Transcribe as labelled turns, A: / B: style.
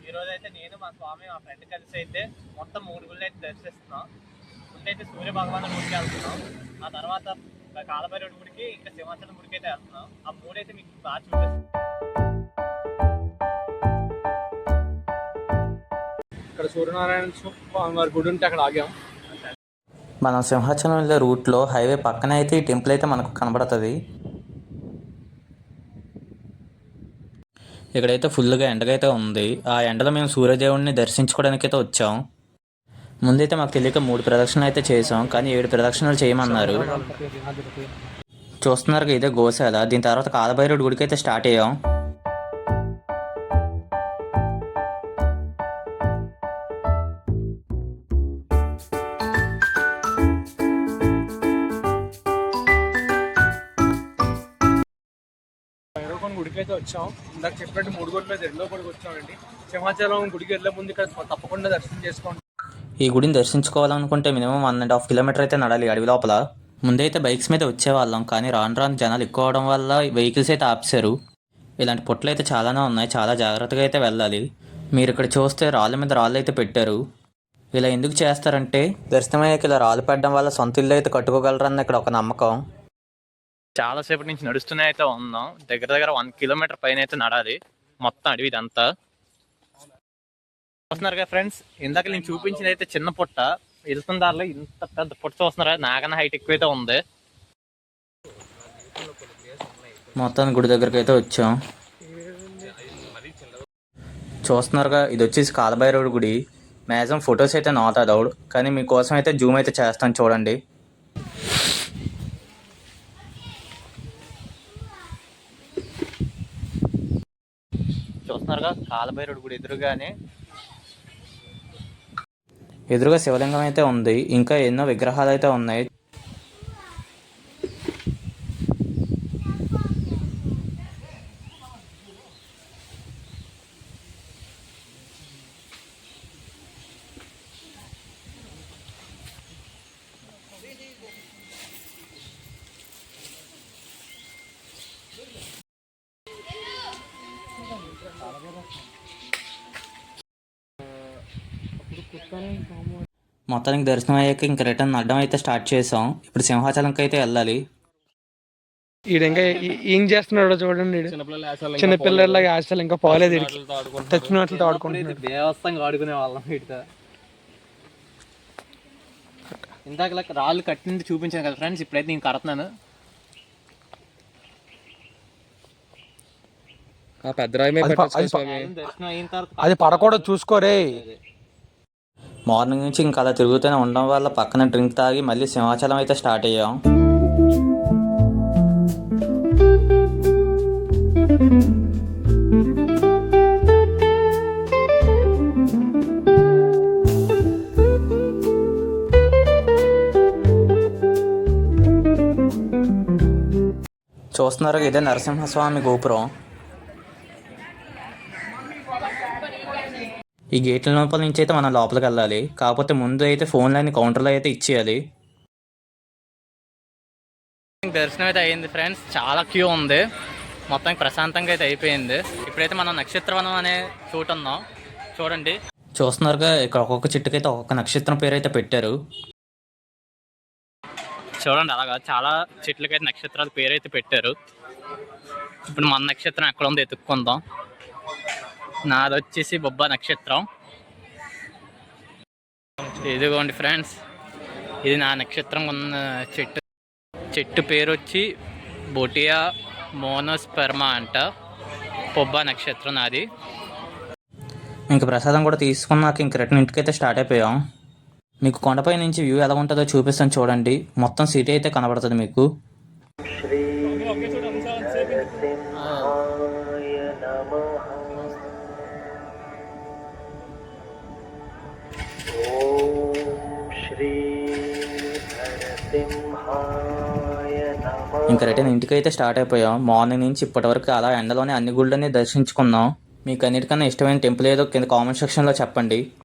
A: ఈరోజు అయితే నేను మా స్వామి మా ఫ్రెండ్ కలిసి అయితే మొత్తం 3 గుళ్ళు అయితే దర్శిస్తున్నాం. ముందైతే సూర్య భగవానుడి గుడికి వెళ్తున్నాం, ఆ తర్వాత కాలభైరవుడి గుడికి, ఇంకా సింహాచలం గుడికి అయితే వెళ్తున్నాం. ఆ మూడైతే మీకు బాగా చూపిస్తాం.
B: ఇక్కడ సూర్యనారాయణ స్వామి వారి గుడి ఉంటే అక్కడ ఆగాం.
C: మనం సింహాచలం వెళ్ళే రూట్లో హైవే పక్కన అయితే ఈ టెంపుల్ అయితే మనకు కనబడుతుంది. ఇక్కడైతే ఫుల్గా ఎండగైతే ఉంది. ఆ ఎండలో మేము సూర్యదేవుడిని దర్శించుకోవడానికి అయితే వచ్చాం. ముందైతే మాకు తెలియక 3 ప్రదక్షిణలు అయితే చేసాం, కానీ 7 ప్రదక్షిణలు చేయమన్నారు. చూస్తున్నారు ఇదే గోశాల. దీని తర్వాత కాలభైరవుడి గుడికి అయితే స్టార్ట్ అయ్యాం.
B: గుడికి అయితే వచ్చాం. ఇందాక చెప్పినట్టు 3 గుడి మీద రెండో గుడికి వచ్చామండి. సింహాచలం గుడికి వెళ్ళే ముందు ఇక్కడ తప్పకుండా దర్శనం చేసుకోండి.
C: ఈ గుడిని దర్శించుకోవాలనుకుంటే మినిమం 1.5 కిలోమీటర్ అయితే నడాలి అడవి లోపల. ముందైతే బైక్స్ మీద వచ్చేవాళ్ళం, కానీ రాను రాను జనాలు ఎక్కువ అవడం వల్ల వెహికల్స్ అయితే ఆపేశారు. ఇలాంటి పొట్లు అయితే చాలానే ఉన్నాయి, చాలా జాగ్రత్తగా అయితే వెళ్ళాలి. మీరు ఇక్కడ చూస్తే రాళ్ళ మీద రాళ్ళు అయితే పెట్టారు. ఇలా ఎందుకు చేస్తారంటే దర్శనమయ్యాక ఇలా రాళ్ళు పెట్టడం వల్ల సొంత ఇల్లు అయితే కట్టుకోగలరన్న ఇక్కడ ఒక నమ్మకం.
A: చాలాసేపటి నుంచి నడుస్తూనే అయితే ఉన్నాం. దగ్గర దగ్గర 1 కిలోమీటర్ పైన అయితే నడాలి, మొత్తం అడవి ఇదంతా. చూస్తున్నారు కదా ఫ్రెండ్స్, ఇందాక నేను చూపించిన అయితే చిన్న పుట్ట, వెళ్తున్న దారిలో ఇంత పెద్ద పుట్ట చూస్తున్నారా, నాకన్నా హైట్ ఎక్కువైతే ఉంది.
C: మొత్తాన్ని గుడి దగ్గరికి అయితే వచ్చాం. చూస్తున్నారుగా, ఇది వచ్చేసి కాలభైరవుడి గుడి. మ్యాక్సిమం ఫొటోస్ అయితే నాట్ అలౌడ్, కానీ మీకోసం అయితే జూమ్ అయితే చేస్తాను చూడండి.
A: చూస్తున్నారుగా కాలభైరవుడి గుడి
C: ఎదురుగా శివలింగం అయితే ఉంది, ఇంకా ఎన్నో విగ్రహాలు అయితే ఉన్నాయి. మొత్తానికి దర్శనం అయ్యాక ఇంకా రిటర్న్ అడ్డం అయితే స్టార్ట్ చేసాం. ఇప్పుడు సింహాచలంకి అయితే వెళ్ళాలి.
B: ఈడు ఇంకా ఏం చేస్తున్నాడో చూడండి. చిన్నపిల్లలాగా ఆశలు ఇంకా పోలేదు, తెచ్చినట్లు ఆడుకుంటున్నాడు.
A: దేవస్థానం ఆడుకునే వాళ్ళం వీటితో. ఇందాక రాళ్ళు కట్టింది చూపించాను కదా ఫ్రెండ్స్, ఇప్పుడైతే నేను కడుతున్నాను.
B: అది పడకూడదు, చూసుకోరే.
C: మార్నింగ్ నుంచి ఇంకా అలా తిరుగుతూనే ఉండడం వల్ల పక్కన డ్రింక్ తాగి మళ్ళీ సింహాచలం అయితే స్టార్ట్ అయ్యాం. చూస్తున్నారు ఇదే నరసింహస్వామి గోపురం. ఈ గేట్ల లోపల నుంచి అయితే మనం లోపలికి వెళ్ళాలి, కాకపోతే ముందు అయితే ఫోన్ లైన్ కౌంటర్లో అయితే ఇచ్చేయాలి.
A: దర్శనం అయితే అయ్యింది ఫ్రెండ్స్, చాలా క్యూ ఉంది, మొత్తం ప్రశాంతంగా అయితే అయిపోయింది. ఇప్పుడైతే మనం నక్షత్రవనం అనే చోటు ఉన్నాం, చూడండి.
C: చూస్తున్నారుగా, ఇక్కడ ఒక్కొక్క చెట్టుకైతే ఒక్కొక్క నక్షత్రం పేరు అయితే పెట్టారు.
A: చూడండి, అలాగా చాలా చెట్లకైతే నక్షత్రాల పేరు అయితే పెట్టారు. ఇప్పుడు మన నక్షత్రం ఎక్కడ ఉందో ఎత్తుక్కుందాం. నాది వచ్చేసి బొబ్బా నక్షత్రం. ఇదిగోండి ఫ్రెండ్స్, ఇది నా నక్షత్రం ఉన్న చెట్టు పేరు వచ్చి బొటియా మోనోస్పెర్మా అంట. బొబ్బా నక్షత్రం నాది.
C: ఇంక ప్రసాదం కూడా తీసుకున్నాక ఇంక రిటర్న్ ఇంటికైతే స్టార్ట్ అయిపోయాం. మీకు కొండపై నుంచి వ్యూ ఎలా ఉంటుందో చూపిస్తాను చూడండి. మొత్తం సిటీ అయితే కనబడుతుంది మీకు. ఇంకా రిటర్న్ ఇంటికైతే స్టార్ట్ అయిపోయాం. మార్నింగ్ నుంచి ఇప్పటి వరకు అలా ఎండలోనే అన్ని గుళ్ళని దర్శించుకున్నాం. మీకు అన్నిటికన్నా ఇష్టమైన టెంపుల్ ఏదో కింద కామెంట్ సెక్షన్లో చెప్పండి.